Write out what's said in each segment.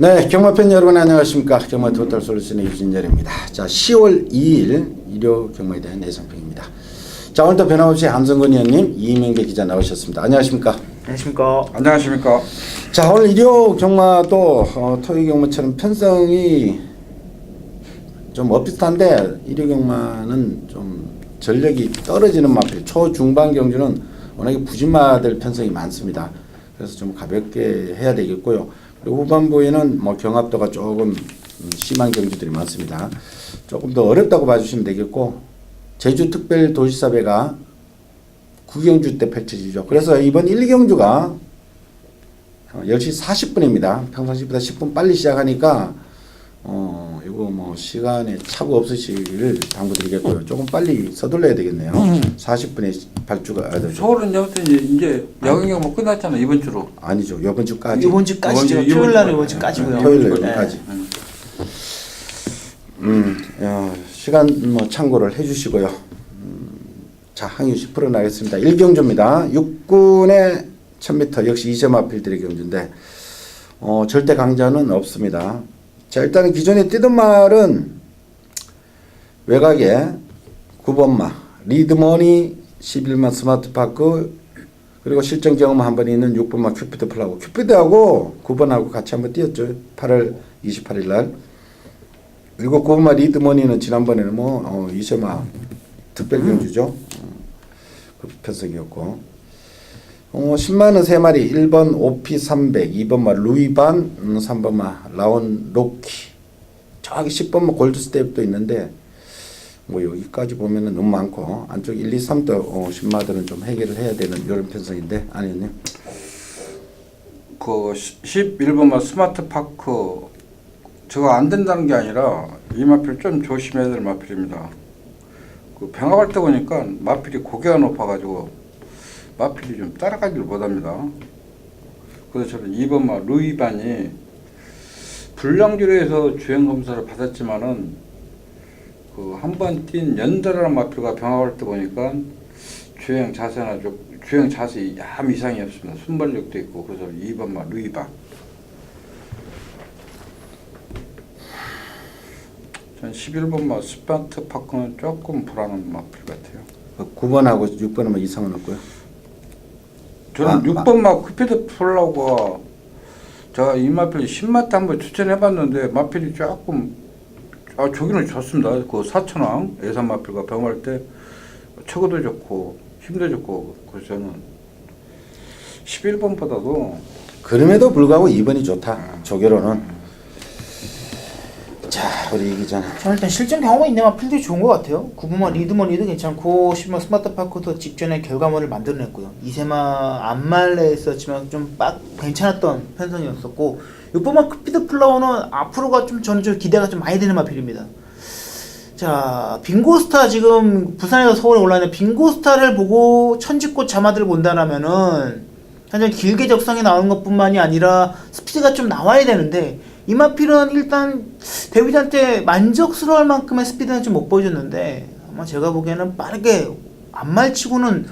네, 경마팬 여러분 안녕하십니까. 경마 토탈 솔루션의 유진열입니다. 자, 10월 2일 일요 경마에 대한 예상평입니다. 자, 오늘도 변함없이 함성근 의원님, 이명배 기자 나오셨습니다. 안녕하십니까. 안녕하십니까. 안녕하십니까. 자, 오늘 일요 경마도 토요 경마처럼 편성이 좀 엇비슷한데 일요 경마는 좀 전력이 떨어지는 마필, 초중반 경주는 워낙에 부진마들 편성이 많습니다. 그래서 좀 가볍게 해야 되겠고요. 그리고 후반부에는 뭐 경합도가 조금 심한 경주들이 많습니다. 조금 더 어렵다고 봐주시면 되겠고, 제주특별도시사배가 9경주 때 펼쳐지죠. 그래서 이번 1경주가 10시 40분입니다. 평상시보다 10분 빨리 시작하니까 이거 뭐 시간에 착오 없으시기를 당부드리겠고요. 조금 빨리 서둘러야 되겠네요. 40분에 발주가 서울은 이제 야경이 뭐 끝났잖아 이번 주로. 아니죠. 이번 주까지. 이번 주까지죠. 토요일 날 이번 주까지고요. 토요일 날까지. 시간 뭐 참고를 해주시고요. 자, 항유 10% 나겠습니다. 1경주입니다. 6군의 1000m 역시 이세마필들의 경주인데 절대 강자는 없습니다. 자, 일단은 기존에 뛰던 말은 외곽에 9번마 리드머니 11만 스마트파크 그리고 실전 경험 한 번 있는 6번마 큐피드 플라워 큐피드하고 9번하고 같이 한번 뛰었죠. 8월 28일 날. 그리고 9번마 리드머니는 지난번에는 뭐 이세마 특별 경주죠. 그 편성이었고 10만원 3마리 1번 OP300 2번마 루이반 3번마 라온 로키 저기 10번마 골드스텝도 있는데 뭐 여기까지 보면은 너무 많고 안쪽 1, 2, 3도 10마들은 좀 해결을 해야 되는 이런 편성인데 아니요. 그 11번마 스마트파크 저거 안 된다는 게 아니라 이 마필 좀 조심해야 될 마필입니다. 그 병합할 때 보니까 마필이 고개가 높아가지고 마필이 좀 따라가지를 못합니다. 그래서 저는 2번마 루이반이 불량주로에서 주행 검사를 받았지만은 그 한 번 뛴 연달아라는 마필과 병합할 때 보니까 주행 자세나 주행 자세 ям 이상이 없습니다. 순발력도 있고 그래서 2번마 루이반. 전 11번마 스마트파크는 조금 불안한 마필 같아요. 9번하고 6번은 이상은 없고요. 저는 6번마 쿠피드 플라워가 제가 이 마필 10마트 한번 추천해봤는데 마필이 조금 저기는 좋습니다. 그 사천왕 예산 마필과 병할 때 초고도 좋고 힘도 좋고 그래서 저는 11번보다도 그럼에도 불구하고 2번이 좋다. 조계로는. 자, 우리 이 기자는 저는 일단 실전 경험이 있는 마필들이 좋은 것 같아요. 9번마 리드머니도 괜찮고 10번 스마트파크도 직전에 결과물을 만들어냈고요. 이세마 안말레 했었지만 좀 괜찮았던 편성이었었고 6번마 크피드 플라워는 앞으로가 좀 저는 좀 기대가 좀 많이 되는 마필입니다. 자, 빙고스타 지금 부산에서 서울에 올라있는 빙고스타를 보고 천지꽃 자마들을 본다라면은 사실 길게 적성이 나오는 것뿐만이 아니라 스피드가 좀 나와야 되는데 이 마필은 일단 데뷔전때 만족스러울 만큼의 스피드는 좀 못 보여줬는데 아마 제가 보기에는 빠르게 안말치고는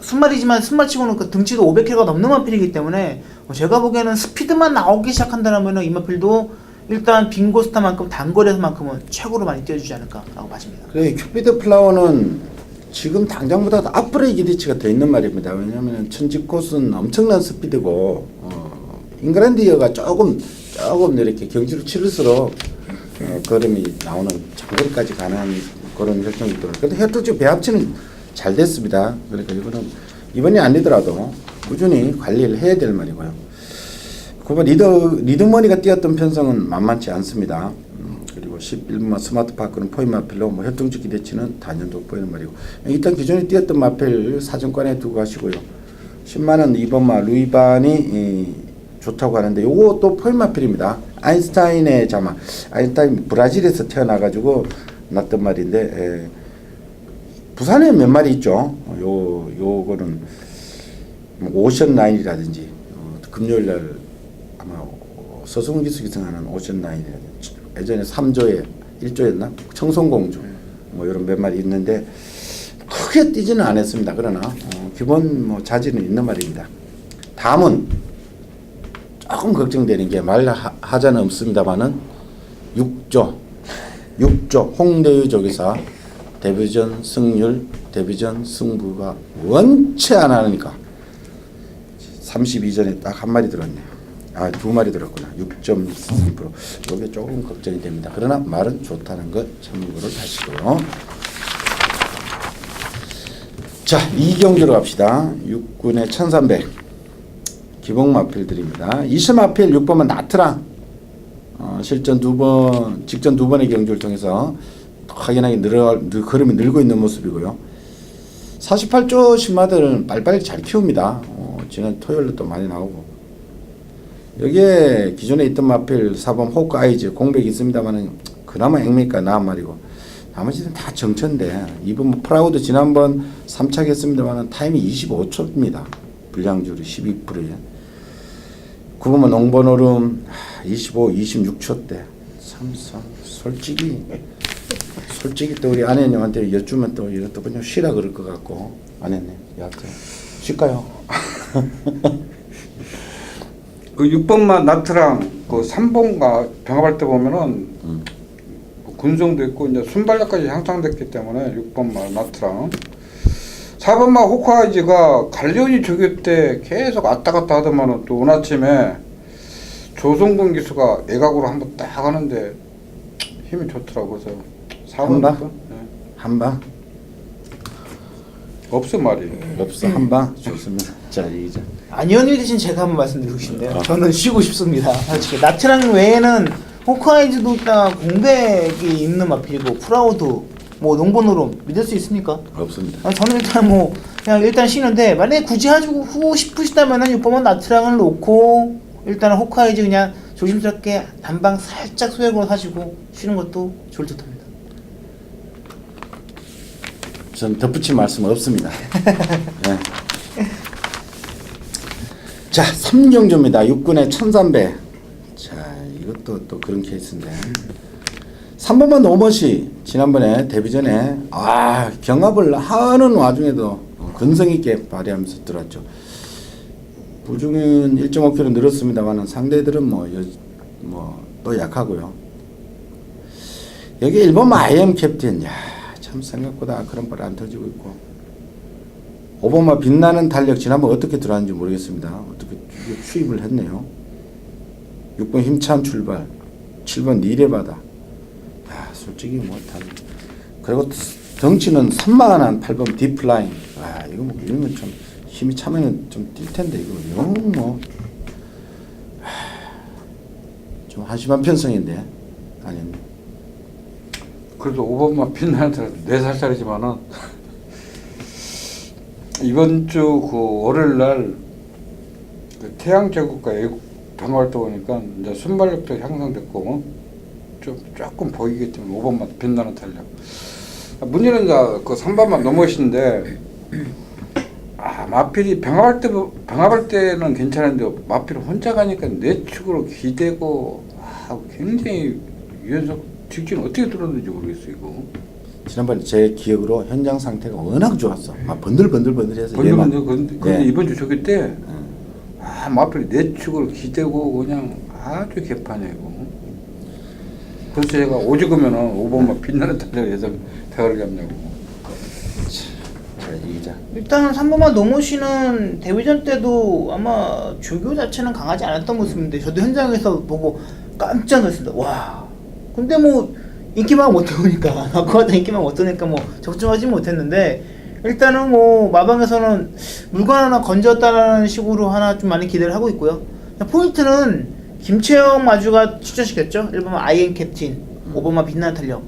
순말이지만 순말치고는 그 등치도 500kg가 넘는 마필이기 때문에 제가 보기에는 스피드만 나오기 시작한다면 이 마필도 일단 빙고스타만큼 단거리에서만큼은 최고로 많이 뛰어주지 않을까라고 봐집니다. 그래, 큐피드 플라워는 지금 당장보다 앞으로의 기대치가 더 있는 말입니다. 왜냐하면 천지꽃은 엄청난 스피드고 잉글랜드어가 조금 이렇게 경주를 치를수록 걸음이 나오는 장거리까지 가능한 그런 혈통이 있더라고요. 그런데 혈통적 배합치는 잘 됐습니다. 그러니까 이거는 이번이 아니더라도 꾸준히 관리를 해야 될 말이고요. 9번 리드머니가 뛰었던 편성은 만만치 않습니다. 그리고 11번 스마트파크는 포인 마필로 뭐 혈통적 기대치는 단연도 보이는 말이고 일단 기존에 뛰었던 마필 사정권에 두고 가시고요. 10만원 2번마 루이반이 좋다고 하는데 요거 또 포인 마필입니다. 아인슈타인의 자마. 아인슈타인 브라질에서 태어나가지고 났던 말인데 부산에 몇 마리 있죠. 요거는 오션라인이라든지 금요일날 아마 서승훈 기수 기승하는 오션라인이라든지 예전에 3조에 1조였나? 청송공주 뭐 이런 몇 마리 있는데 크게 뛰지는 않았습니다. 그러나 기본 뭐 자질은 있는 말입니다. 다음은 조금 걱정되는 게 말하자는 없습니다만은 6조 홍대유 조교사 데뷔전 승률, 데뷔전 승부가 원체 안 하니까 32전에 딱 한 마리 들었네요. 아, 두 마리 들었구나. 6.3%. 이게 조금 걱정이 됩니다. 그러나 말은 좋다는 것 참고를 하시고요. 자, 이경주로 갑시다. 6군의 1300 기복 마필들입니다. 20 마필 6번은 나트랑 실전 직전 두 번의 경주를 통해서 확연하게 걸음이 늘고 있는 모습이고요. 48조 신마들은 빨리빨리 잘 키웁니다. 지난 토요일로 또 많이 나오고, 여기에 기존에 있던 마필 4번 호크아이즈 공백이 있습니다만은 그나마 앵미가 나은 말이고, 나머지는 다 정천데 2번 뭐 프라우드 지난번 3착 했습니다만은 타임이 25초입니다. 불량률이 12%에 9번은 농번오름 25, 26초대. 참 솔직히 또 우리 아내님한테 여쭈면 또 이것도 그냥 쉬라 그럴 것 같고, 아내님 여하튼 쉴까요? 그 6번만 나트랑 그 3번가 병합할 때 보면은 군성도 있고 이제 순발력까지 향상됐기 때문에 6번만 나트랑 4번만 호크아이즈가 갈리오니 조교 때 계속 왔다 갔다 하더만은 또 오늘 아침에 조성근 기수가 애각으로 한번 딱 하는데 힘이 좋더라고. 그래서 4번 한방? 한방? 없어 말이. 없어. 한방? 좋습니다. 자, 이제 안현일 대신 제가 한번 말씀드리고 싶은데요. 저는 쉬고 싶습니다. 솔직히 나트랑 외에는 호크아이즈도 일단 공백이 있는 마필이고 프라우드 뭐 농번호로 믿을 수 있습니까? 없습니다. 저는 일단 뭐 그냥 일단 쉬는데, 만약에 굳이 하고 후고 싶으시다면은 6번은 나트랑을 놓고 일단은 호크아이즈 그냥 조심스럽게 단방 살짝 소액으로 사시고 쉬는 것도 좋을 듯합니다. 전 덧붙일 말씀 없습니다. 네. 자, 3경주입니다. 6군의 1300. 자, 이것도 또 그런 케이스인데 3번만 노머시 지난번에 데뷔 전에 경합을 하는 와중에도 근성 있게 발휘하면서 들어왔죠. 부중은 1.5kg 늘었습니다만 상대들은 또 약하고요. 여기 1번 IM 캡틴, 참 생각보다 그런 발 안 터지고 있고, 5번마 빛나는 달력 지난번 어떻게 들어왔는지 모르겠습니다. 어떻게 추입을 했네요. 6번 힘찬 출발, 7번 니레바다. 솔직히 그리고 덩치는 산만한 8번 딥플라잉. 이거 이러면 좀 힘이 차면 좀 뛸 텐데 이거 너무 좀 한심한 편성인데 아니네. 그래도 5번만 빛나는 사람 4살짜리지만은 이번 주 그 월요일 날 그 태양 제국과 애국 병합할 때 보니까 이제 순발력도 향상됐고 조금 보이기 때문에 5번만 빛나는 탄력. 문제는 이제 그 3번만 넘으신데 마필이 병합할 때는 괜찮은데 마필 혼자 가니까 내축으로 기대고 굉장히 유연석 직진 어떻게 들었는지 모르겠어요 이거. 지난번에 제 기억으로 현장 상태가 워낙 좋았어. 번들번들해서 근데 이번 주 저기 때 마필이 내축으로 기대고 그냥 아주 개판이고. 그래서 제가 오죽으면은 5번만 빛나는 탄력 예상 대가리 잡냐고. 자, 이기자. 일단 3번만 노모시는 데뷔전 때도 아마 조교 자체는 강하지 않았던 모습인데, 저도 현장에서 보고 깜짝 놀랐습니다. 와. 근데 뭐 인기만 못 들어오니까 아쿠아도 인기만 못 들으니까 뭐 적중하지 못했는데, 일단은 뭐 마방에서는 물건 하나 건졌다라는 식으로 하나 좀 많이 기대를 하고 있고요. 포인트는 김채영 마주가 추천시켰죠. 1번만 아이엠 캡틴, 5번만 빛나는 탄력.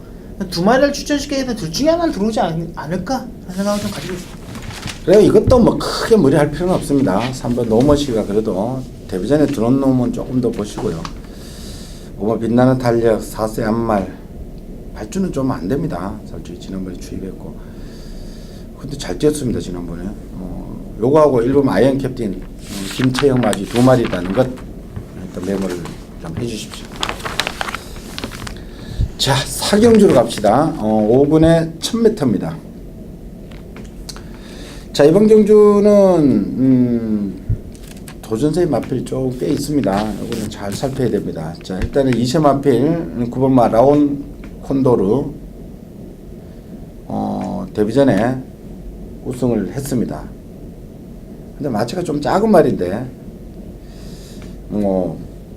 두 마리를 추천시켜서 둘 중에 하나는 들어오지 않을까 하는 생각을 좀 가지고 있습니다. 그래, 이것도 뭐 크게 무리할 필요는 없습니다. 3번 노머시가 그래도 데뷔 전에 들어온 놈은 조금 더 보시고요. 5번 빛나는 탄력 4세 안말 발주는 좀 안 됩니다. 솔직히 지난번에 추입했고. 근데 잘 뛰었습니다 지난번에. 요거하고 1번 아이언 캡틴 김채영 마지 두 마리라는 것 일단 메모를 좀 해주십시오. 자, 4경주로 갑시다. 5분의 1000m입니다. 자, 이번 경주는 도전세의 마필이 좀 꽤 있습니다. 이거는 잘 살펴야 됩니다. 자, 일단은 2세 마필 9번마 라온 콘도르 데뷔전에 우승을 했습니다. 근데 마체가 좀 작은 말인데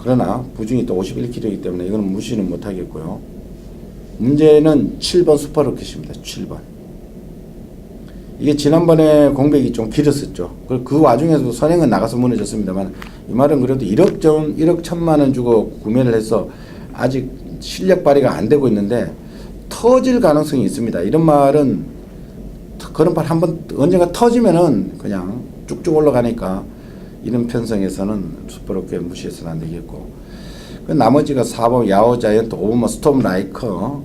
그러나 부중이 또 51kg이기 때문에 이거는 무시는 못하겠고요. 문제는 7번 슈퍼로켓입니다. 7번. 이게 지난번에 공백이 좀 길었었죠. 그 와중에도 선행은 나가서 무너졌습니다만 이 말은 그래도 1억 1천만 원 주고 구매를 해서 아직 실력 발휘가 안 되고 있는데 터질 가능성이 있습니다. 이런 말은 그런 말 한번 언젠가 터지면은 그냥 쭉쭉 올라가니까 이런 편성에서는 슈퍼로켓 무시해서는 안 되겠고 그 나머지가 4번 야오 자이언트 5번 스톰 라이커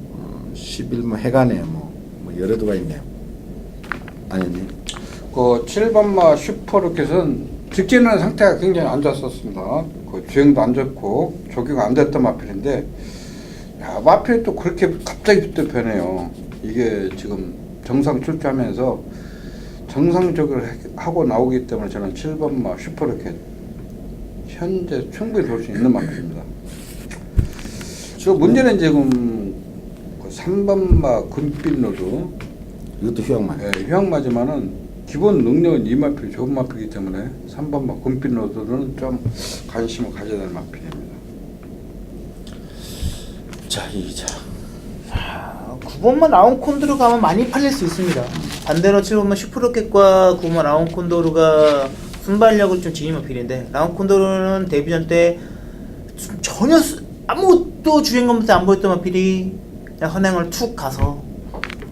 11번 해가네 뭐 여러 두가 있네요. 아니니? 그 7번마 슈퍼로켓은 직진하는 상태가 굉장히 안 좋았었습니다. 그 주행도 안 좋고 조기가 안 됐던 마필인데 야, 마필이 또 그렇게 갑자기 또 변해요. 이게 지금 정상 출주하면서 정상적으로 하고 나오기 때문에 저는 7번마 슈퍼로켓 현재 충분히 볼 수 있는 마필입니다. 저 문제는 지금 그 3번마 금빛 로드 이것도 휴양만. 네, 휴양마지만은 기본 능력은 이 마필이 좋은 마필이기 때문에 3번마 금빛 로드는 좀 관심을 가져야 될 마필입니다. 자, 이자. 9번만 라운 콘도르 가면 많이 팔릴 수 있습니다. 반대로 7번만 슈퍼로켓과 9번만 라운 콘도르가 순발력을 좀 지닌 마필인데 라운 콘도르는 데뷔전 때 전혀 아무것도 주행감부터 안 보였던 마필이 그냥 선행을 툭 가서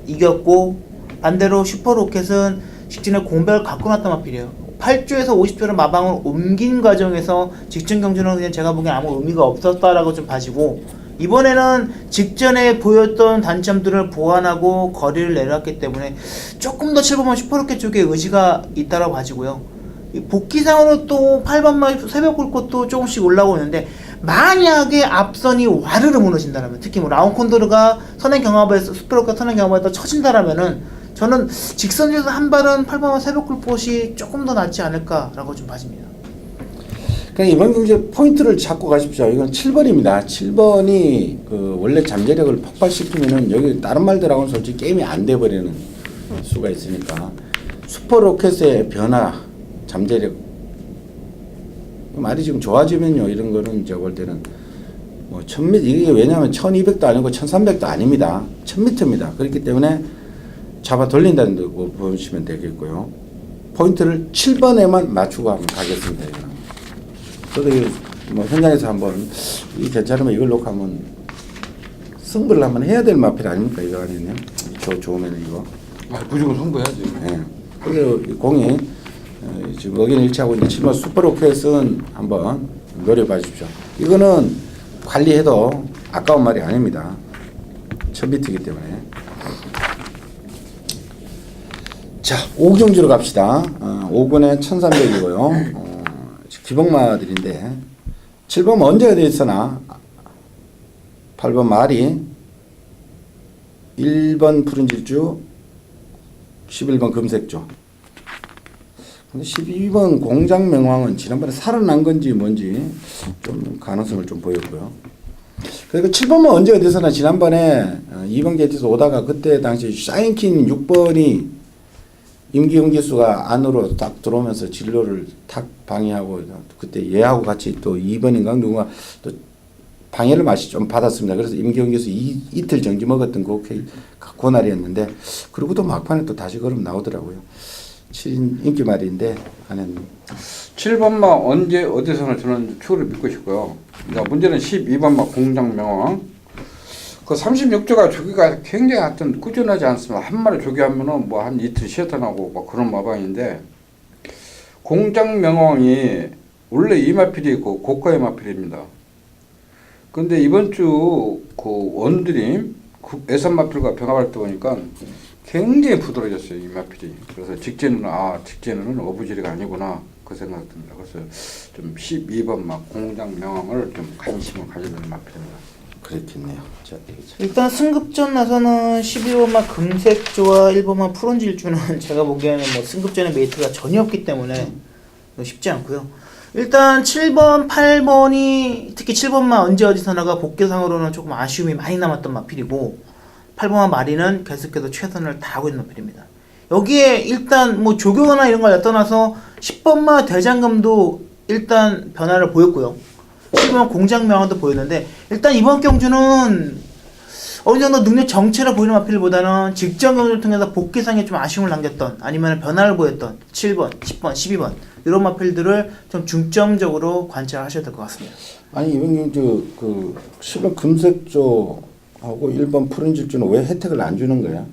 이겼고 반대로 슈퍼로켓은 직진에 공백을 갖고 났단 마필이에요. 8조에서 50조를 마방을 옮긴 과정에서 직전 경주는 그냥 제가 보기엔 아무 의미가 없었다라고 좀 봐지고 이번에는 직전에 보였던 단점들을 보완하고 거리를 내려왔기 때문에 조금 더 7번만 슈퍼로켓 쪽에 의지가 있다라고 봐지고요. 복귀상으로 또 8번만 새벽 불꽃도 조금씩 올라오고 있는데 만약에 앞선이 와르르 무너진다라면 특히 뭐 라운 콘도르가 선행 경합에서 슈퍼로켓 선행 경합에서 쳐진다라면은 저는 직선에서 한 발은 8번만 새벽 불꽃이 조금 더 낫지 않을까라고 좀 봐집니다. 그냥 이번 경기에 포인트를 잡고 가십시오. 이건 7번입니다. 7번이 그 원래 잠재력을 폭발시키면은 여기 다른 말들하고는 솔직히 게임이 안 돼버리는 수가 있으니까 슈퍼로켓의 변화, 잠재력 말이 지금 좋아지면요 이런 거는 제가 볼 때는 뭐 1000m 이게 왜냐하면 1200도 아니고 1300도 아닙니다. 1000m입니다. 그렇기 때문에 잡아 돌린다는 거 보시면 되겠고요. 포인트를 7번에만 맞추고 한번 가겠습니다. 이거는. 저도 뭐 현장에서 한번 이 괜찮으면 이걸 놓고 한번 승부를 한번 해야 될 마필 아닙니까 이거 아니면 좋으면 이거. 아, 무조건 승부해야지. 예. 그리고 공이 지금 의견 일치하고 있는 7번 슈퍼로켓은 한번 노려봐 주십시오. 이거는 관리해도 아까운 말이 아닙니다. 1000m이기 때문에. 자, 5경주로 갑시다. 5군에 1300이고요. 기복마들인데 7번 언제가 되어 있으나 8번 말이 1번 푸른 질주 11번 금색조 근데 12번 공장명왕은 지난번에 살아난 건지 뭔지 좀 가능성을 좀 보였고요. 그리고 7번은 언제가 돼서나 지난번에 2번 게이트에서 오다가 그때 당시 샤인킨 6번이 임기훈 기수가 안으로 딱 들어오면서 진로를 탁 방해하고 그때 얘하고 같이 또 2번인가 누군가 또 방해를 맛이 좀 받았습니다. 그래서 임기훈 기수 이틀 정지 먹었던 그 날이었는데 그리고도 막판에 또 다시 걸음 나오더라고요. 7인 인기 말인데 안에는 7번마 언제 어디서나 저는 추후를 믿고 싶고요. 그러니까 문제는 12번마 공장명왕 그 36조가 조기가 굉장히 하여튼 꾸준하지 않습니다. 한 마리 조기하면은 뭐 한 이틀 쉬었다 나고 뭐 그런 마방인데 공장명왕이 원래 이 마필이 있고 고가의 마필입니다. 근데 이번 주 그 원드림 애선 마필과 병합할 때 보니까 굉장히 부드러워졌어요 이 마필이. 그래서 직진은 어부지리가 아니구나 그 생각 듭니다. 그래서 좀 12번마 공장명왕을 좀 관심을 가져야 되는 마필입니다. 그렇겠네요. 자, 일단 승급전 나서는 12번만 금색조와 1번만 푸른질주는 제가 보기에는 뭐 승급전의 메리트가 전혀 없기 때문에 쉽지 않고요. 일단 7번, 8번이 특히 7번만 언제 어디서 나가 복귀상으로는 조금 아쉬움이 많이 남았던 마필이고 8번만 마리는 계속해서 최선을 다하고 있는 마필입니다. 여기에 일단 뭐 조교나 이런 걸 떠나서 10번마 대장금도 일단 변화를 보였고요. 7번 공장 명화도 보였는데 일단 이번 경주는 어느 정도 능력 정체로 보이는 마필보다는 직전 경주를 통해서 복귀상에 좀 아쉬움을 남겼던 아니면 변화를 보였던 7번, 10번, 12번 이런 마필들을 좀 중점적으로 관찰하셔야 될 것 같습니다. 아니 이번 경주 그 10번 금색조하고 1번 푸른 질주는 왜 혜택을 안 주는 거야?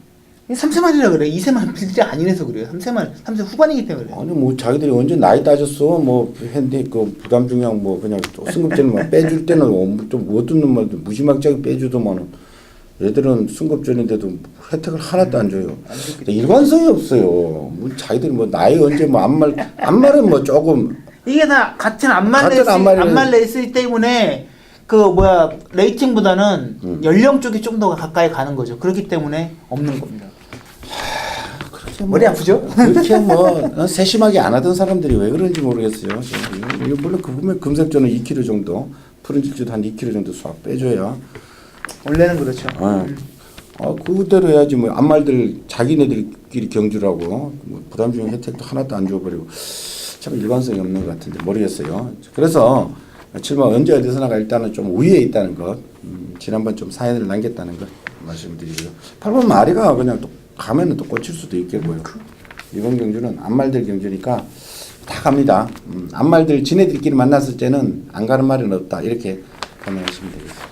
3세만이라 그래. 2세 마필들이 아니라서 그래요. 3세만, 3세 후반이기 때문에 그래요. 아니 뭐 자기들이 언제 나이 따졌어 뭐 핸디 그 부담 중량 뭐 그냥 승급제는 막 빼줄 때는 좀 못 듣는 말도 무지막지하게 빼주더만은 얘들은 승급전인데도 혜택을 하나도 안 줘요. 일관성이 없어요. 뭐 자기들이 뭐 나이 언제 뭐 안말은 뭐 조금 이게 다 같은 같은 안말 레이스 때문에 그 뭐야 레이팅보다는 연령 쪽이 좀 더 가까이 가는 거죠. 그렇기 때문에 없는 겁니다. 머리 아프죠? 그렇게 뭐 세심하게 안 하던 사람들이 왜 그런지 모르겠어요. 이거 물론 그 보면 금색조는 2kg 정도, 푸른 질주도 한 2kg 정도 싹 빼줘야. 원래는 그렇죠. 그대로 해야지 뭐 안말들 자기네들끼리 경주라고 뭐 부담 중에 혜택도 하나도 안 줘버리고 참 일관성이 없는 것 같은데 모르겠어요. 그래서 7번 언제 어디서 나가 일단은 좀 우위에 있다는 것, 지난번 좀 사연을 남겼다는 것 말씀드리고요. 8번 마리가 그냥 또 가면은 또 꽂힐 수도 있겠고요. 이번 경주는 안말들 경주니까 다 갑니다. 안말들 지네들끼리 만났을 때는 안 가는 말은 없다 이렇게 판단하시면 되겠습니다.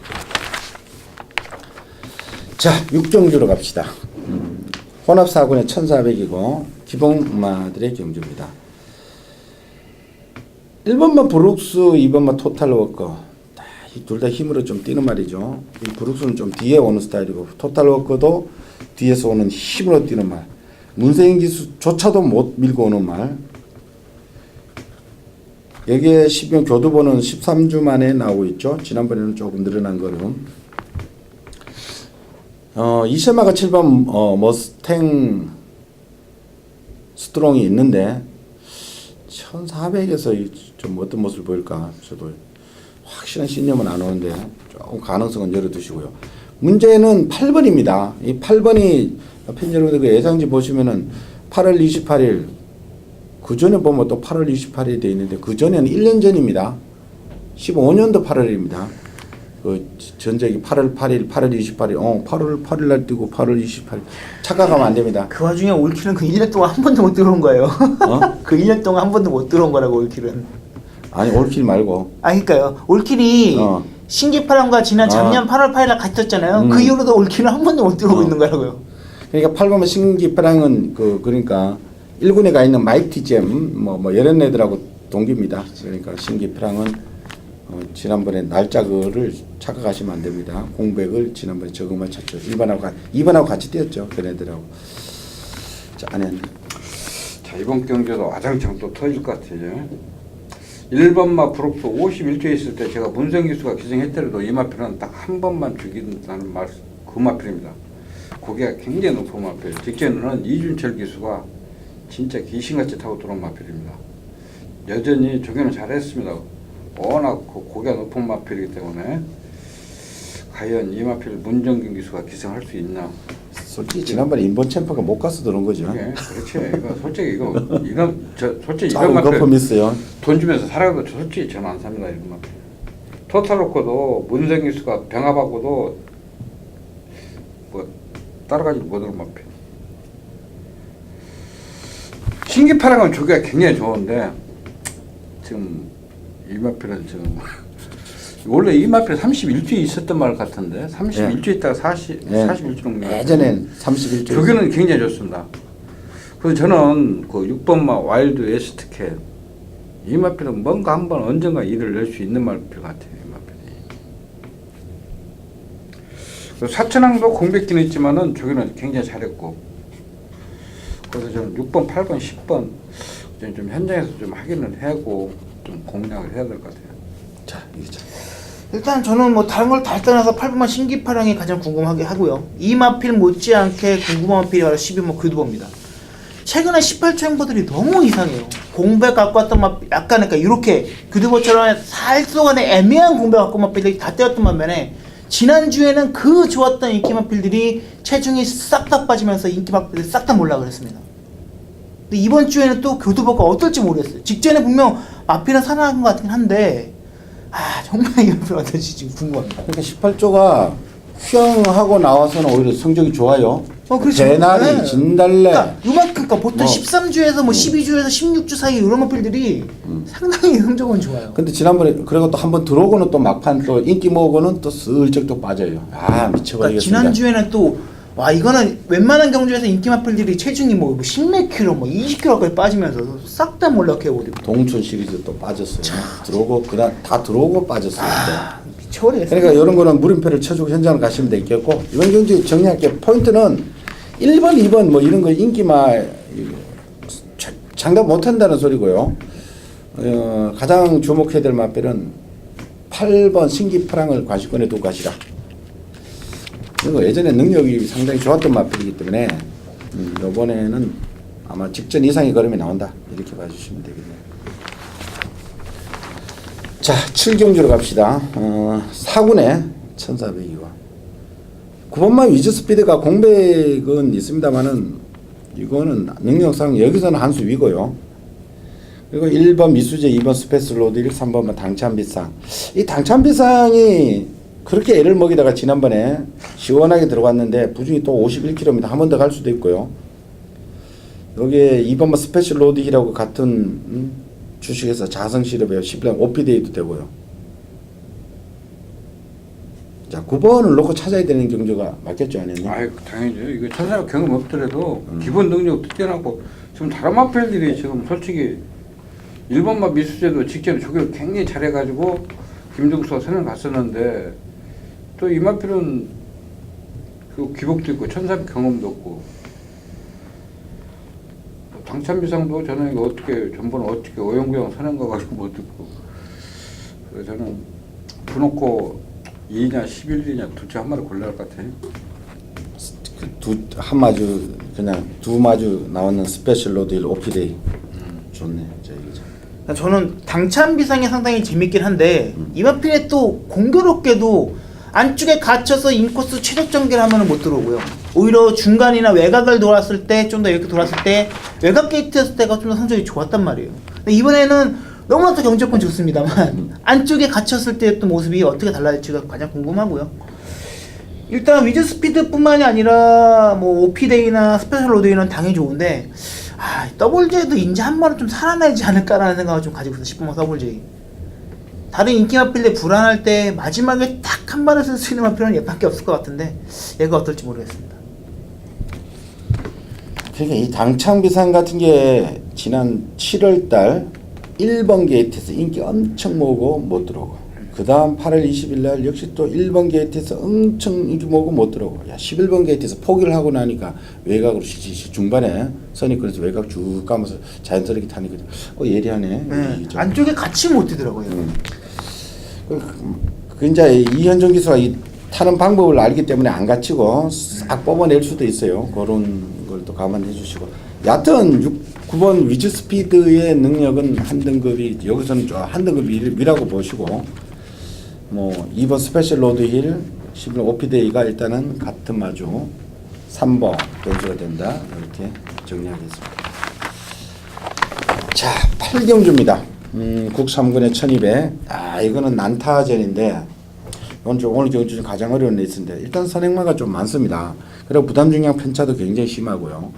자, 6경주로 갑시다. 혼합 4군의 1400이고 기봉마들의 경주입니다. 1번만 브룩스, 2번만 토탈워커. 둘 다 힘으로 좀 뛰는 말이죠. 이 브룩스는 좀 뒤에 오는 스타일이고 토탈워커도 뒤에서 오는 힘으로 뛰는 말. 문세인 기수조차도 못 밀고 오는 말. 여기에 12번 교두보는 13주 만에 나오고 있죠. 지난번에는 조금 늘어난 걸음. 이세마가 7번 머스탱 스트롱이 있는데 1400에서 좀 어떤 모습을 보일까 저도 확실한 신념은 안 오는데 조금 가능성은 열어두시고요. 문제는 8번입니다. 이 8번이 팬 여러분들 그 예상지 보시면은 8월 28일 그 전에 보면 또 8월 28일이 돼 있는데 그 전에는 1년 전입니다. 15년도 8월입니다. 그 전적이 8월 8일, 8월 28일, 8월 8일 날 뛰고 8월 28일 착각하면 안 됩니다. 그 와중에 올킬은 그 1년 동안 한 번도 못 들어온 거예요. 그 1년 동안 한 번도 못 들어온 거라고 올킬은. 아니 올킬 말고. 그러니까요. 올킬이 신기파랑과 지난 작년 8월 8일 날 같이 떴잖아요. 그 이후로도 올킬은 한 번도 못 들어오고 있는 거라고요. 그러니까 8번은 신기파랑은 그러니까 1군에 가 있는 마이티잼 뭐 이런 애들하고 동기입니다. 그러니까 신기파랑은 지난번에 날짜를 착각하시면 안 됩니다. 공백을 지난번에 적응만 쳤죠. 2번하고 같이 뛰었죠. 걔네들하고. 자, 아니. 자, 이번 경주도 아장창 또 터질 것 같아요. 1번마 브룩스 51조에 있을 때 제가 문성 기수가 기승했더라도 이 마필은 딱 한 번만 죽인다는 말, 그 마필입니다. 고개가 굉장히 높은 마필. 직전에는 이준철 기수가 진짜 귀신같이 타고 들어온 마필입니다. 여전히 조교는 잘했습니다. 워낙 고개가 높은 마필이기 때문에 과연 이 마필 문정균 기수가 기승할 수 있나? 솔직히 지난번에 인본 챔프가 못 가서 들어온 거죠. 예, 그렇지. 이거 솔직히 솔직히 이런 작은 마필 거품 있어요. 돈 주면서 살아도 솔직히 저는 안 삽니다. 이런 마필. 토탈로코도 문정 기수가 병합하고도 뭐 따라가지 못하는 마필. 신기파랑은 조개가 굉장히 좋은데 지금 이 마필은 지금 원래 이 마필 31주에 있었던 말 같은데 31주에 있다가 41주 정도 예전엔 31주 조교는 굉장히 좋습니다. 그래서 저는 그 6번마 와일드 웨스트캣 이 마필은 뭔가 한번 언젠가 일을 낼 수 있는 마필 같아요. 이 마필이. 그래서 사천항도 공백기는 있지만은 조교는 굉장히 잘했고 그래서 저는 6번, 8번, 10번 좀 현장에서 좀 확인을 하고 좀 공략을 해야 될 것 같아요. 자, 이게 자. 일단 저는 뭐 다른 걸 다 떠나서 8번만 신기파랑이 가장 궁금하게 하고요. 이 마필 못지않게 궁금한 마필이 바로 12번 교두보입니다. 최근에 18초 행보들이 너무 이상해요. 공백 갖고 왔던 막 약간 그러니까 이렇게 교두보처럼 살쏘간에 애매한 공백 갖고 막 필들이 다 때렸던 반면에 지난주에는 그 좋았던 인기마필들이 체중이 싹 다 빠지면서 인기마필들이 싹 다 몰라 그랬습니다. 근데 이번 주에는 또 교두보가 어떨지 모르겠어요. 직전에 분명 마필은 살아난 것 같긴 한데 정말 이거 어떨지 지금 궁금합니다. 그러니까 18조가 휘황하고 나와서는 오히려 성적이 좋아요. 그렇죠. 대나리, 네. 진달래. 그러니까 요만큼 보통 뭐, 13주에서 뭐 12주에서 16주 사이 이런 마필들이 상당히 성적은 좋아요. 근데 지난번에 그리고 또 한번 들어오고는 또 막판 또 인기 모으고는 또 슬쩍 또 빠져요. 그러니까 미쳐버리겠습니다. 지난주에는 또 와 이거는 웬만한 경주에서 인기 마필들이 체중이 뭐 10몇 킬로 뭐 20킬로까지 빠지면서 싹 다 몰락해버리고 동춘 시리즈 또 빠졌어요. 들어오고 그다음 다 들어오고 빠졌어요. 미쳐버리겠어요. 그러니까 이런 거는 물음표를 쳐주고 현장을 가시면 되겠고 이번 경기 정리할게 포인트는 1번, 2번 뭐 이런 거 인기만 장담 못한다는 소리고요. 가장 주목해야 될 마필은 8번 신기프랑을 관심권에 두고 가시라. 그리고 예전에 능력이 상당히 좋았던 마필이기 때문에 이번에는 아마 직전 이상의 걸음이 나온다 이렇게 봐주시면 되겠네요. 자, 7경주로 갑시다. 4군에 1400이고 9번만 위즈 스피드가 공백은 있습니다만은 이거는 능력상 여기서는 한 수 위고요. 그리고 1번 미수제, 2번 스페이스 로드 1, 3번만 당찬비상. 이 당찬비상이 그렇게 애를 먹이다가 지난번에 시원하게 들어갔는데 부중이 또 51km입니다. 한 번 더 갈 수도 있고요. 여기에 2번만 스페셜 로드힐하고 같은 주식에서 자성실업에 10년 오피데이도 되고요. 자, 9번을 놓고 찾아야 되는 경주가 맞겠죠, 아니요? 아이 당연히죠. 이거 천사가 경험 없더라도 기본 능력도 뛰어나고 지금 다른 마필들이 지금 솔직히 1번마 미수제도 직전에 조교를 굉장히 잘해가지고 김종수가 선을 갔었는데 또 이 마필은 그 기복도 있고 천사 경험도 없고 당찬비상도 저는 이거 어떻게 전번에 어떻게 어영부영 선행 가가지고 못 듣고 그래서 저는 부놓고 2냐 11이냐 둘째 한 마리 골라야 할 것 같아요. 한 마주 그냥 두 마주 나오는 스페셜 로드힐 오피데이 좋네. 저는 당찬비상이 상당히 재밌긴 한데 이 마필에 또 공교롭게도 안쪽에 갇혀서 인코스 최적 전개를 하면 못 들어오고요. 오히려 중간이나 외곽을 돌았을 때 좀 더 이렇게 돌았을 때 외곽 게이트였을 때가 좀 더 성적이 좋았단 말이에요. 근데 이번에는 너무나도 경제권 좋습니다만 안쪽에 갇혔을 때 또 모습이 어떻게 달라질지가 가장 궁금하고요. 일단 위즈 스피드뿐만이 아니라 뭐 오피데이나 스페셜 로드에는 당연히 좋은데 더블제도 이제 한 번은 좀 살아나지 않을까라는 생각을 좀 가지고 있어. 10번만 더블제. 다른 인기 마필들 불안할 때 마지막에 딱 한 번을 쓸 수 있는 마필은 얘밖에 없을 것 같은데 얘가 어떨지 모르겠습니다. 그러니까 이 당창비상 같은 게 지난 7월달 1번 게이트에서 인기 엄청 모으고 못 들어오고 그 다음 8월 20일 날 역시 또 1번 게이트에서 엄청 인기 모으고 못 들어오고 11번 게이트에서 포기를 하고 나니까 외곽으로 중반에 선입권에서 외곽 쭉 가면서 자연스럽게 타니까 예리하네. 안쪽에 같이 못 뛰더라고요. 그 이제 이현정 기수가 이 타는 방법을 알기 때문에 안 갇히고 싹 뽑아낼 수도 있어요. 그런 걸 또 감안해 주시고 여하튼 9번 위즈 스피드의 능력은 한 등급이 여기서는 한 등급 위라고 보시고 뭐 2번 스페셜 로드힐 11번 오피데이가 일단은 같은 마주 3번 변수가 된다 이렇게 정리하겠습니다. 자 8경주입니다. 국 3군의 1200 이거는 난타전인데 오늘 경주 중 가장 어려운 레이스인데 일단 선행마가 좀 많습니다. 그리고 부담 중량 편차도 굉장히 심하고요.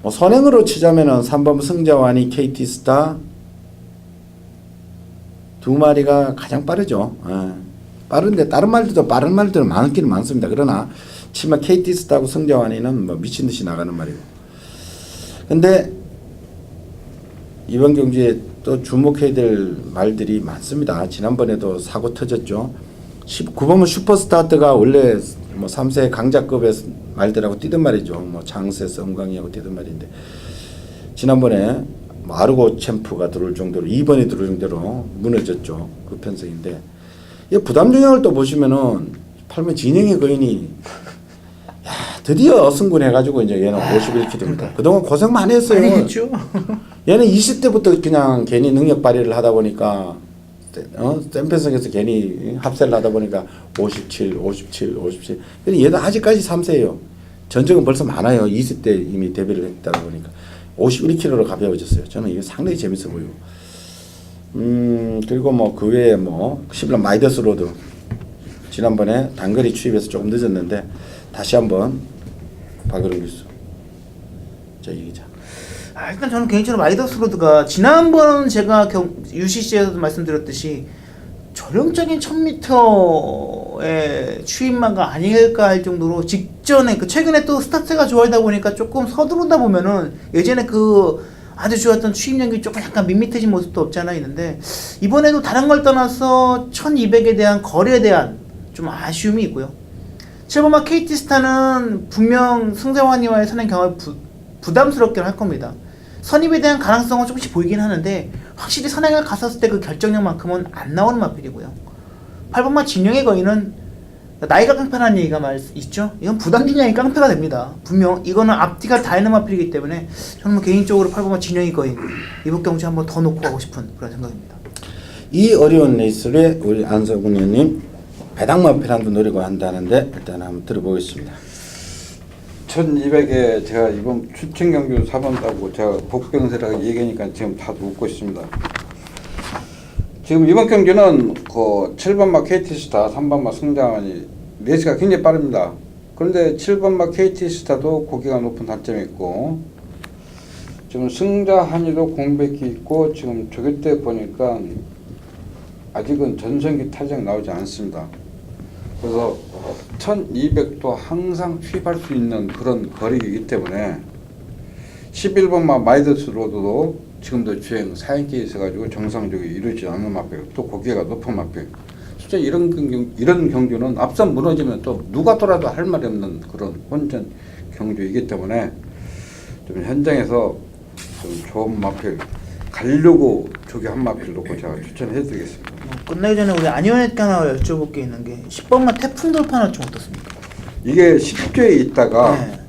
뭐 선행으로 치자면은 3번 승자완이 KT스타 두 마리가 가장 빠르죠. 빠른데 다른 말들도 빠른 말들은 많기는 많습니다. 그러나 치마 KT스타하고 승자완이는 뭐 미친 듯이 나가는 말이고. 근데 이번 경주에 또 주목해야 될 말들이 많습니다. 지난번에도 사고 터졌죠. 9번은 슈퍼스타트가 원래 뭐 3세 강자급의 말들하고 뛰던 말이죠. 뭐 장세, 썸강이하고 뛰던 말인데 지난번에 뭐 아르고 챔프가 들어올 정도로 2번이 들어올 정도로 무너졌죠. 그 편성인데 이 부담 중량을 또 보시면은 팔면 진영의 거인이 드디어 승군해가지고 이제 얘는 51kg입니다. 그동안 고생 많이 했어요. 많이 했죠. 얘는 20대부터 그냥 괜히 능력 발휘를 하다 보니까 챔피언스에서 괜히 합세를 하다 보니까 57, 57, 57. 근데 얘도 아직까지 3세예요. 전적은 벌써 많아요. 20대 이미 데뷔를 했다 보니까 51kg로 가벼워졌어요. 저는 이게 상당히 재밌어 보이고. 그리고 뭐 그 외에 뭐 시블란 마이더스 로드 지난번에 단거리 추입에서 조금 늦었는데 다시 한번 박으름 교수 저 얘기자. 일단 저는 개인적으로 마이더스 로드가 지난번 제가 UCC에서도 말씀드렸듯이 전형적인 1000m의 추임마가 아닐까 할 정도로 직전에 최근에 또 스타트가 좋아지다 보니까 조금 서두르다 보면은 예전에 아주 좋았던 추임 연기 조금 약간 밋밋해진 모습도 없지 않아 있는데 이번에도 다른 걸 떠나서 1200에 대한 거리에 대한 좀 아쉬움이 있고요. 7번마 KT 스타는 분명 승재환이와의 선행 경험을 부담스럽게 할 겁니다. 선입에 대한 가능성은 조금씩 보이긴 하는데 확실히 선행을 갔었을 때 그 결정력만큼은 안 나오는 마필이고요. 8번마 진영의 거인은 나이가 깡패라는 얘기가 있죠. 이건 부담진영이 깡패가 됩니다. 분명 이거는 앞뒤가 다 있는 마필이기 때문에 저는 개인적으로 8번마 진영의 거인 이번 경주 한번 더 놓고 가고 싶은 그런 생각입니다. 이 어려운 레이스를 우리 안석훈 의원님 배당 마필한도 노리고 한다는데 일단 한번 들어보겠습니다. 1200에 제가 이번 추천 경주 4번 따고 제가 복병세라고 얘기하니까 지금 다 웃고 있습니다. 지금 이번 경주는 그 7번마 KT스타, 3번마 승자환이 레이스가 굉장히 빠릅니다. 그런데 7번마 KT스타도 고기가 높은 단점이 있고 지금 승자환이도 공백이 있고 지금 조교 때 보니까 아직은 전성기 타작 나오지 않습니다. 그래서 1200도 항상 투입할 수 있는 그런 거리이기 때문에 11번마 마이더스 로드도 지금도 주행 사행기에 있어가지고 정상적으로 이루어지지 않는 마필, 또 고기가 높은 마필. 진짜 이런 경주는 앞선 무너지면 또 누가 돌아도 할 말이 없는 그런 혼전 경주이기 때문에 좀 현장에서 좀 좋은 마필 가려고 조기 한 마필 놓고 제가 추천해드리겠습니다. 끝나기 전에 우리 안희원님께 하나 여쭤볼 게 있는 게 10번마 태풍 돌파는 좀 어떻습니까? 이게 10조에 있다가 네.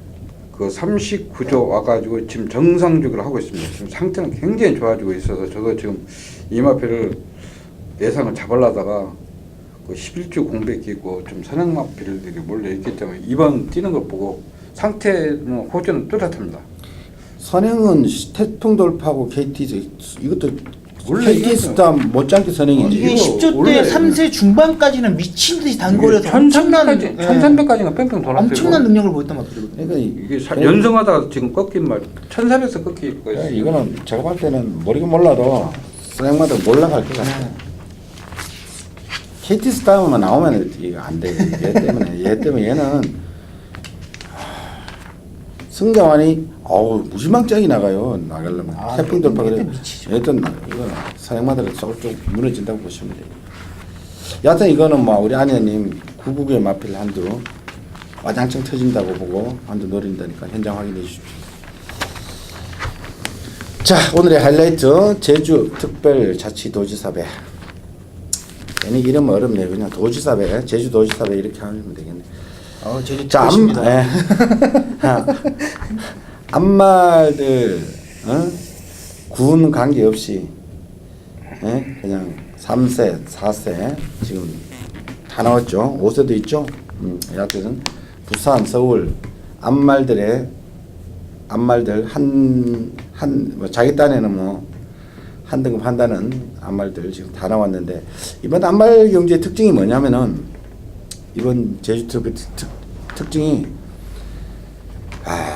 그 39조 와가지고 지금 정상적으로 하고 있습니다. 지금 상태는 굉장히 좋아지고 있어서 저도 지금 이 마필을 예상을 잡으려다가 그 11조 공백이 있고 좀 선행 마필들이 몰려 있기 때문에 이번 뛰는 걸 보고 상태는 호주는 뚜렷합니다. 선행은 태풍 돌파하고 KT 이것도 원래 KT 스타 못지않게 선행이지. 이게 이거 10조 원래 때 3세 중반까지는 미친 듯이 단거리에서 엄청난 1300까지가 뺑뺑 돌았어요. 엄청난 능력을 보였단 말이거든요. 그러니까 이게 연성하다가 지금 꺾인 말 1400에서 꺾일 거예요. 이거는 제가 볼 때는 모르긴 몰라도 선행마다 올라갈 것 같아요. KT 스타만 나오면 이거 안 돼. 얘 때문에 얘는 승자환이 무지막지하게 나가려면 태풍 돌파 그래. 얘든 이거 사행마다 쏙 무너진다고 보시면 돼요. 여하튼 이거는 뭐 우리 안혜님 999의 마필 한두 와장창 터진다고 보고 한두 노린다니까 현장 확인해 주십시오. 자, 오늘의 하이라이트 제주 특별자치도지사배. 괜히 이름 어렵네요. 그냥 도지사배, 제주 도지사배 이렇게 하면 되겠네. 제주 자, 앞말들 군 관계없이 그냥 3세, 4세 지금 다 나왔죠. 5세도 있죠. 여하튼 부산, 서울 앞말들 뭐 자기 딴에는 뭐 한 등급 한다는 앞말들 지금 다 나왔는데 이번 앞말 경주의 특징이 뭐냐면은 이번 제주 특징이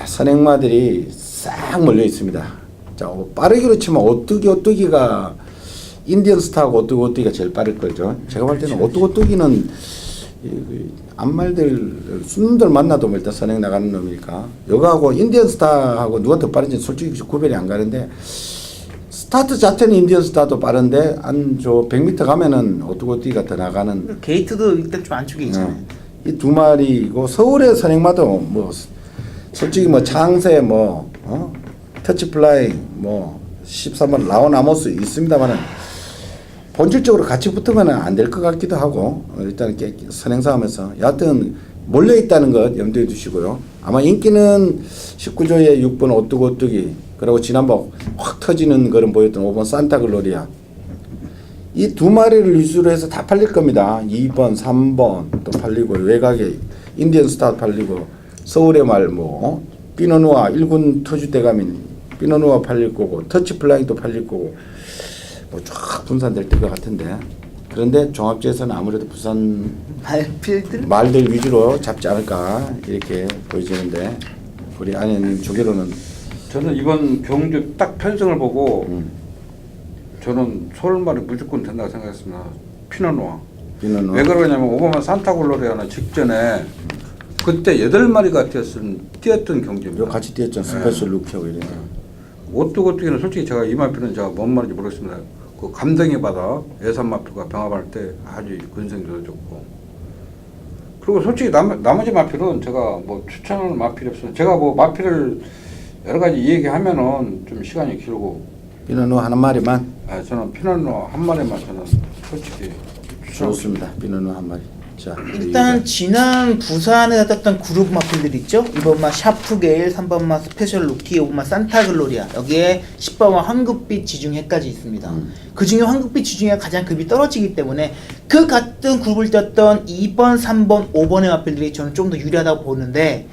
선행마들이 싹 몰려 있습니다. 자, 빠르기로 치면 오뚜기가 인디언 스타하고 오뚜기가 제일 빠를 거죠. 제가 볼 때는 오뚜기는 앞말들 순놈들 만나도 일단 선행 나가는 놈이니까 여가하고 인디언 스타하고 누가 더 빠른지 솔직히 구별이 안 가는데 스타트 자체는 인디언 스타도 빠른데 저 100m 가면은 오뚜기가 더 나가는. 게이트도 일단 좀 안쪽에 있잖아요. 이 두 마리고 서울의 선행마도 뭐 솔직히 뭐 창세 터치플라이 13번 라오나모스 있습니다만은 본질적으로 같이 붙으면 안 될 것 같기도 하고 일단 선행 싸움에서 여하튼 몰려 있다는 것 염두에 두시고요. 아마 인기는 19조의 6번 오뚜고뚜기, 그리고 지난번 확 터지는 거는 보였던 5번 산타글로리아. 이 두 마리를 위주로 해서 다 팔릴 겁니다. 2번, 3번 또 팔리고, 외곽에 인디언 스타 팔리고, 서울의 말 뭐 피노누아 1군 터줏대감인 피노누아 팔릴 거고, 터치 플라잉도 팔릴 거고, 뭐 쫙 분산될 것 같은데, 그런데 종합지에서는 아무래도 부산 말필들 말들 위주로 잡지 않을까 이렇게 보여지는데, 우리 아내님 주기로는 저는 이번 경주 딱 편성을 보고 저는 서울말이 무조건 된다고 생각했습니다. 피노누아. 피노누아. 왜 그러냐면 오바마 산타글로리아는 직전에 그때 8마리가 뛰었던 경주입니다. 요 같이 뛰었잖아. 스페셜 루키하고 이래. 오뚜고뚜기는 솔직히 제가 이 마표는 제가 뭔 말인지 모르겠습니다. 그 감정의 바다 예산 마표가 병합할 때 아주 근성도 좋고, 그리고 솔직히 나머지 마표는 제가 뭐 추천하는 마필이 없어요. 제가 뭐 마필을 여러 가지 얘기하면은 좀 시간이 길고, 피노누아 한 마리만 저는 피노누아 한 마리만 저는 솔직히 좋습니다. 피노누아 한 마리. 자, 일단 지난 부산에 떴던 그룹 마필들 있죠? 2번마 샤프게일, 3번마 스페셜 루키, 5번마 산타글로리아, 여기에 10번마 황급빛 지중해까지 있습니다. 그 중에 황급빛 지중해가 가장 급이 떨어지기 때문에 그 같은 그룹을 떴던 2번, 3번, 5번의 마필들이 저는 좀 더 유리하다고 보는데,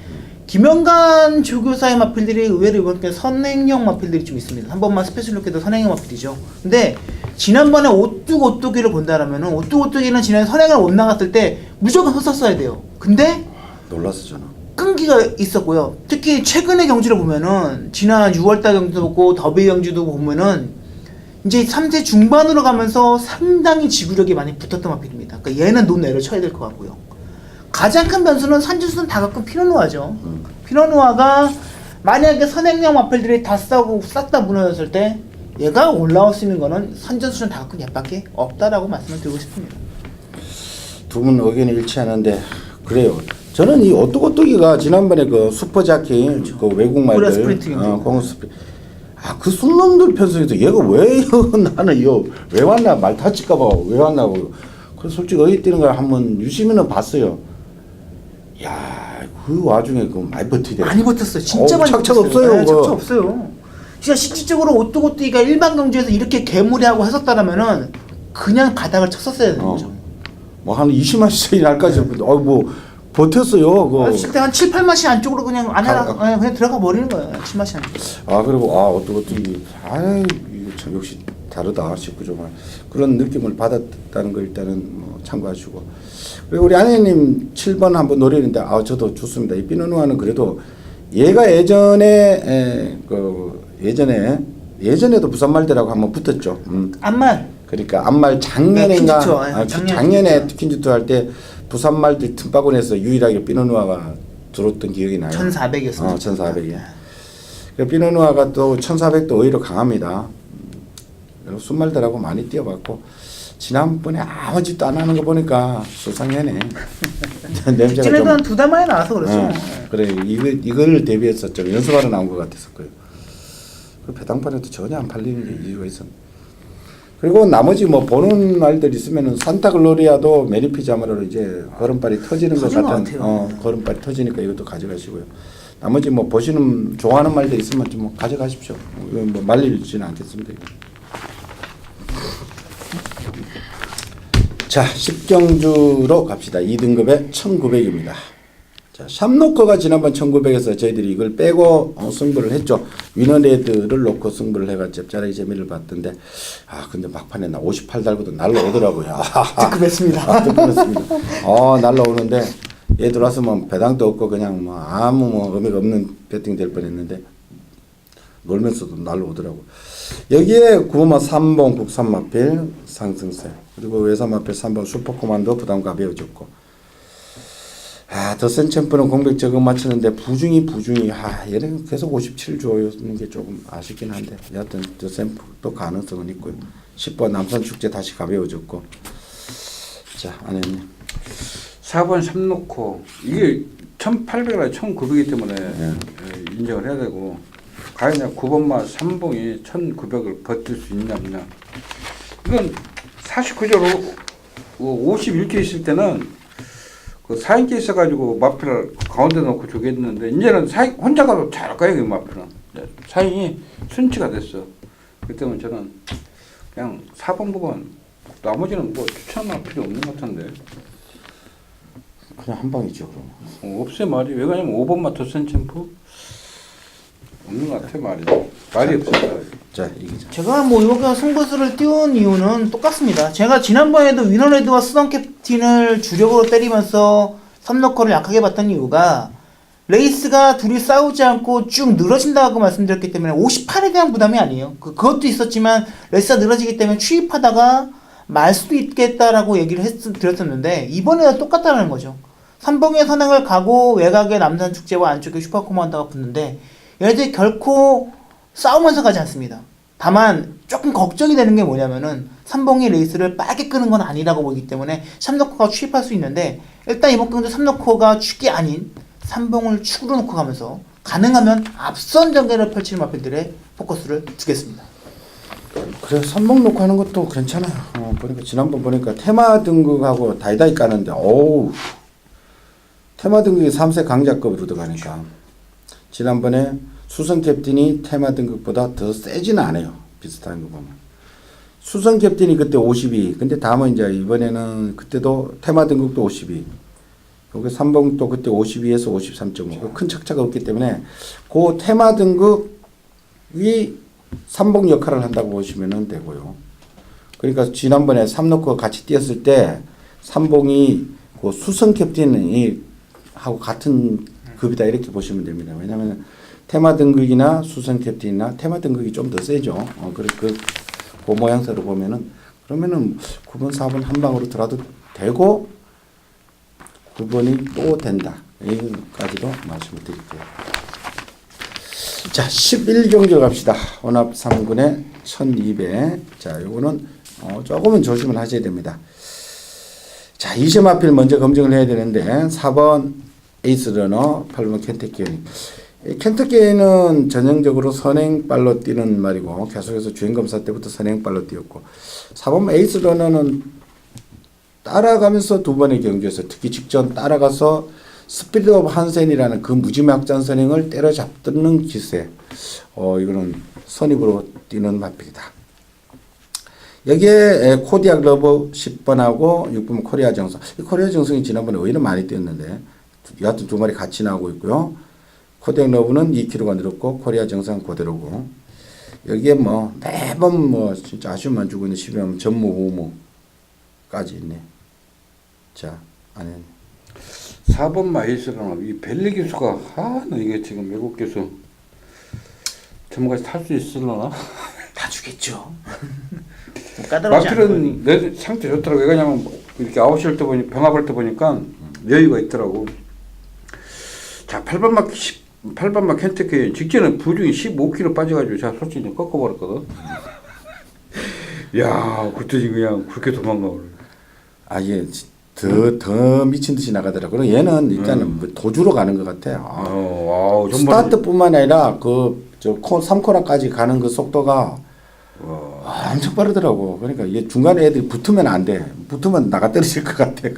김영관 조교사의 마필들이 의외로 이번 때 선행형 마필들이 좀 있습니다. 3번마 스페셜 루키도 선행형 마필이죠. 근데 지난번에 오뚜고뚜기를 본다라면은, 오뚜고뚜기는 지난해 선행을 못 나갔을 때 무조건 섰었어야 돼요. 근데 놀랐어 저는. 끈기가 있었고요. 특히 최근의 경주를 보면은 지난 6월달 경주도 보고 더비 경주도 보면은 이제 3세 중반으로 가면서 상당히 지구력이 많이 붙었던 마필입니다. 그러니까 얘는 논 내려 쳐야 될 것 같고요. 가장 큰 변수는 산주수는 다 갖고 피노누아죠. 피노누아가 만약에 선행형 마필들이 다 싸고 싹 다 무너졌을 때 얘가 올라올 수 있는 거는 산전수준 다 갖고 얘밖에 없다라고 말씀을 드리고 싶습니다. 두 분 의견이 일치하는데 그래요. 저는 이 오뚜고뚜기가 지난번에 그 슈퍼자키 그 외국 말들 코리아 스프린트 경주. 공스프린그 순놈들 편성에서 얘가 왜 나는 왜 왔나 말 다칠까봐 왜 왔나고. 그래서 솔직히 어디 뛰는 걸 한번 유심히는 봤어요. 야, 그 와중에 그 많이 버티대. 많이 버텼어요. 진짜 많이 착착 버텼어요. 없어요. 네, 그거. 착착 없어요. 진짜 실질적으로 오뚜고뚜기가 일반 경주에서 이렇게 괴물이하고 했었다라면은 그냥 바닥을 쳤었어야 되는 거죠. 뭐 한 20만씩 날까지 뭐 버텼어요. 그거. 그때 한 7, 8마시 안쪽으로 그냥 그냥 들어가 버리는 거예요. 7마시 안쪽. 그리고 오뚜고뚜기 이거 참 역시 다르다 싶고 정말 그런 느낌을 받았다는 거 일단은 뭐 참고하시고, 그리고 우리 아내님 7번 한번 노리는데 저도 좋습니다. 이 피노누아는 그래도 얘가 예전에도 부산말대라고 한번 붙었죠. 암말. 그러니까 암말 작년인가 퀸즈투어, 작년에 퀸즈투어 할 때 부산말들 틈바구니에서 유일하게 피노누아가 들어왔던 기억이 나요. 1400이었습니다. 1400이야. 피노누아가 또 1400도 의외로 강합니다. 순말들하고 많이 뛰어봤고, 지난번에 아무 짓도 안 하는 거 보니까 수상해네. 냄새가 직전에도 한 2달 만에 나와서 그렇죠. 그래 이거를 대비해서 좀 연습하러 나온 것 같았었고요. 그 배당판에도 전혀 안 팔리는 게 이유가 있었. 그리고 나머지 뭐 보는 날들 있으면은 산타글로리아도 메리피자마로 이제 걸음발이 터지는 것 같은 걸음발이 터지니까 이것도 가져가시고요. 나머지 뭐 보시는 좋아하는 말들 있으면 좀 뭐 가져가십시오. 뭐 말리지는 않겠습니다. 자, 10경주로 갑시다. 2등급에 1900입니다. 자, 샵노커가 지난번 1900에서 저희들이 이걸 빼고 승부를 했죠. 위너레드를 놓고 승부를 해가 짭짤하게 재미를 봤던데, 근데 막판에 58달부터 날라오더라고요. 뜨끔했습니다. 뜨끔했습니다. 날라오는데 얘 들어왔으면 배당도 없고 그냥 뭐 아무 뭐 의미가 없는 배팅 될 뻔했는데 놀면서도 날라오더라고. 여기에 9번 3번 국산마필 상승세, 그리고 외산마필 3번 슈퍼코만도 부담 가벼워졌고, 더센 챔프는 공백 적응 맞추는데 부중이 얘는 계속 57 줘였는 게 조금 아쉽긴 한데, 여하튼 더센 또 가능성은 있고요. 10번 남산축제 다시 가벼워졌고. 자, 아내님 4번 샵놓고 이게 1800이라 1900이기 때문에 인정을 해야 되고, 과연 9번마 3봉이 1900을 버틸 수 있냐 없냐. 이건 49조로 51개 있을 때는 그 사인기 있어가지고 마필을 가운데 놓고 주겠는데 이제는 사인 혼자 가도 잘 가요 그 마필은. 사인이 순치가 됐어. 그 때문에 저는 그냥 4번 9번 나머지는 뭐 추천할 필요 없는 것 같은데. 그냥 한 방이죠 그럼. 없어요 말이. 왜 그러냐면 5번만 더 센 챔프 없는 것 같아 말이. 말이 없어요. 자 이기자. 제가 뭐 이렇게 승부수를 띄운 이유는 똑같습니다. 제가 지난번에도 위너레드와 수던 캡틴을 주력으로 때리면서 3러커를 약하게 봤던 이유가 레이스가 둘이 싸우지 않고 쭉 늘어진다고 말씀드렸기 때문에 58에 대한 부담이 아니에요. 그것도 있었지만 레이스가 늘어지기 때문에 추입하다가 말 수도 있겠다라고 얘기를 드렸었는데 이번에는 똑같다는 거죠. 삼봉의 선행을 가고 외곽의 남산축제와 안쪽에 슈퍼코만더가 붙는데 얘네들이 결코 싸우면서 가지 않습니다. 다만 조금 걱정이 되는 게 뭐냐면은 삼봉이 레이스를 빠르게 끄는 건 아니라고 보기 때문에 3러커가 추입할 수 있는데 일단 이번 경기도 3러커가 축이 아닌 삼봉을 축으로 놓고 가면서 가능하면 앞선 전개를 펼치는 마필들의 포커스를 두겠습니다. 그래 삼봉 놓고 하는 것도 괜찮아요. 보니까 지난번 보니까 테마 등극하고 다이다이 까는데 어우 테마 등극이 3세 강자급으로 들어가니까 지난번에 수성 캡틴이 테마 등급보다 더 세지는 않아요. 비슷한 거 보면. 수성 캡틴이 그때 52. 근데 다음은 이제 이번에는 그때도 테마 등급도 52. 여기 삼봉도 그때 52에서 53.5. 큰 격차가 없기 때문에 그 테마 등급이 삼봉 역할을 한다고 보시면 되고요. 그러니까 지난번에 삼로커 같이 뛰었을 때 삼봉이 그 수성 캡틴이 하고 같은 급이다 이렇게 보시면 됩니다. 왜냐하면 테마 등극이나 수성 캡틴이나 테마 등극이 좀 더 세죠. 그 모양새로 보면은 그러면은 9번 4번 한 방으로 들어도 되고 9번이 또 된다. 여기까지도 말씀을 드릴게요. 자 11경기 갑시다. 혼합 3군의 1200. 자 요거는 조금은 조심을 하셔야 됩니다. 자 이세마필 먼저 검증을 해야 되는데 4번 에이스러너 8번 켄터키어닝. 켄터키어닝은 전형적으로 선행발로 뛰는 말이고 계속해서 주행검사 때부터 선행발로 뛰었고 4번 에이스러너는 따라가면서 두 번의 경기에서 특히 직전 따라가서 스피드 오브 한센이라는 그 무지막지한 선행을 때려잡는 기세. 이거는 선입으로 뛰는 마필이다. 여기에 코디악 러브 10번하고 6번 코리아 정성. 이 코리아 정성이 지난번에 오히려 많이 뛰었는데 여하튼 두 마리 같이 나오고 있고요. 코디악 러브는 2kg가 늘었고 코리아 정성 그대로고 여기에 뭐 매번 뭐 진짜 아쉬움만 주고 있는 12번 전무 5무까지 있네. 자 안에 4번 마이스랑 이 벨리 기수가 너 이게 지금 외국 기수 전문가에서 탈 수 있으려나? 다 주겠죠. 뭐 까다롭지 마필은 내 상태 좋더라고. 왜 그러냐면 이렇게 아웃실 때 보니 병합할 때 보니까 여유가 있더라고. 자 8번 막 켄터키 직전에 부중이 15kg 빠져가지고 제가 솔직히 꺾어버렸거든. 야 그때 그냥 그렇게 도망가 버려. 아예 더 미친 듯이 나가더라고요. 얘는 일단은 뭐 도주로 가는 것 같아요. 스타트뿐만 아니라 저 3코너까지 가는 그 속도가 엄청 빠르더라고. 그러니까 얘 중간에 애들이 붙으면 안 돼. 붙으면 나가 떨어질 것 같아.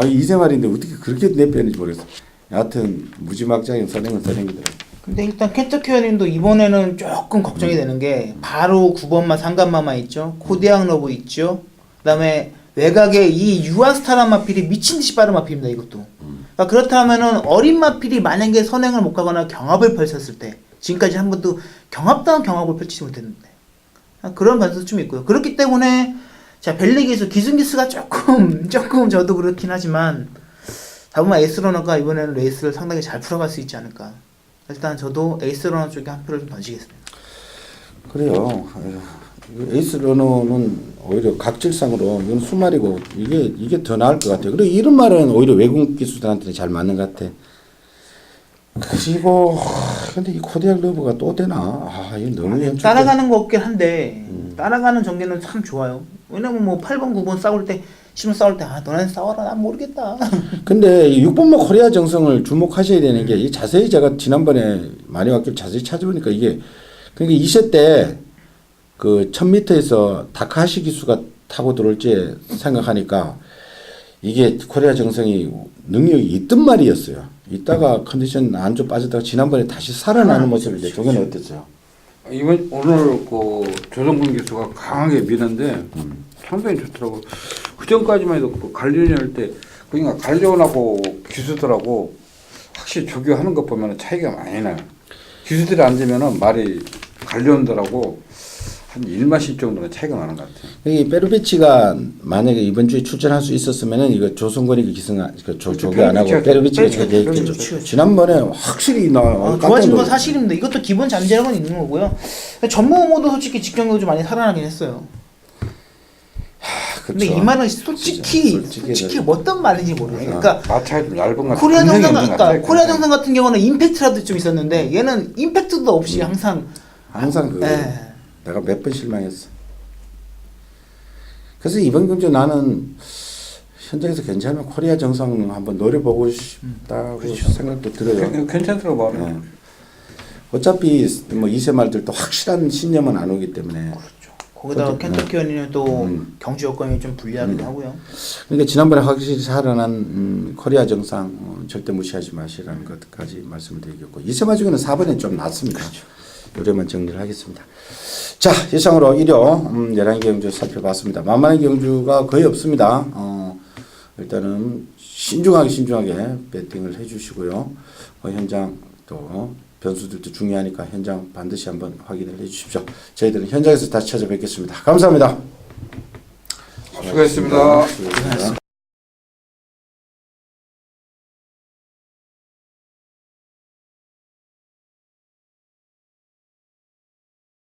이제 말인데 어떻게 그렇게 내빼는지 모르겠어. 여하튼 무지막지하게 선행은 선행이더라고. 근데 일단 켄터키어님도 이번에는 조금 걱정이 되는 게 바로 9번마 상간마마 있죠. 코디악 러브 있죠. 그다음에 외곽에 이 유아스타란 마필이 미친듯이 빠른 마필입니다. 이것도. 그러니까 그렇다면은 어린 마필이 만약에 선행을 못 가거나 경합을 펼쳤을 때 지금까지 한 번도 경합다운 경합을 펼치지 못했는데 그런 변수도 좀 있고요. 그렇기 때문에 자 벨리기수 기승기수가 조금 저도 그렇긴 하지만 다분히 에이스러너가 이번에는 레이스를 상당히 잘 풀어갈 수 있지 않을까. 일단 저도 에이스러너 쪽에 한 표를 좀 던지겠습니다. 그래요. 에이스 러너는 오히려 각질상으로 이건 수말이고 이게 더 나을 것 같아요. 그리고 이런 말은 오히려 외국 기수들한테는 잘 맞는 것 같아. 그리고 근데 이 코디악 러브가 또 되나? 이거 너무 연출. 따라가는 거 없긴 한데 따라가는 전개는 참 좋아요. 왜냐면 뭐 8번 9번 싸울 때 심을 싸울 때 너네 싸워라 난 모르겠다. 근데 이 6번마 코리아 정성을 주목하셔야 되는 게 이 자세히 제가 지난번에 많이 왔길 자세히 찾아보니까 이게 그러니까 2세 때 그 1000m에서 다카시 기수가 타고 들어올지 생각하니까 이게 코리아 정상이 능력이 있던 말이었어요. 있다가 컨디션 안 좋아 빠졌다가 지난번에 다시 살아나는 모습을 이제 저건 어땠어요? 이번 오늘 그 조성근 기수가 강하게 미는데 상당히 좋더라고. 그 전까지만 해도 그 관리원 할때 그러니까 관리원하고 기수들하고 확실히 조교하는 것 보면 차이가 많이 나요. 기수들이 앉으면은 말이 관리원들하고 한 1마씩 정도는 차이가 나는 것 같아요. 이 페루비치가 만약에 이번 주에 출전할 수 있었으면은 이거 조성건이 기승 조교 안 하고 페루비치가 저기했겠죠. 지난번에 확실히 좋아진 건 사실입니다. 이것도 기본 잠재력은 있는 거고요. 전무후무도 솔직히 직전경도 좀 많이 살아나긴 했어요. 근데 이 말은 솔직히 어떤 말인지 모르겠어요. 그러니까 마차가 좀 얇은 것 같아요. 코리아 정상 같은 경우는 임팩트라도 좀 있었는데 얘는 임팩트도 없이 항상 그 내가 몇 번 실망했어. 그래서 이번 경주 나는 현장에서 괜찮으면 코리아 정상 한번 노려보고 싶다고 생각도 들어요. 괜찮더라고 말은. 네. 어차피 뭐 2세 말들도 확실한 신념은 안 오기 때문에. 거기다가 켄터키언이는 또 경주 여건이 좀 불리하긴 하고요. 그러니까 지난번에 확실히 살아난 코리아 정상 절대 무시하지 마시라는 것까지 말씀을 드리겠고 2세 중에는 4번에 좀 낮습니다. 요래만 정리를 하겠습니다. 자, 이상으로 일요 11개 경주 살펴봤습니다. 만만한 경주가 거의 없습니다. 일단은 신중하게 배팅을 해주시고요. 현장 또 변수들도 중요하니까 현장 반드시 한번 확인을 해주십시오. 저희들은 현장에서 다시 찾아뵙겠습니다. 감사합니다. 수고했습니다.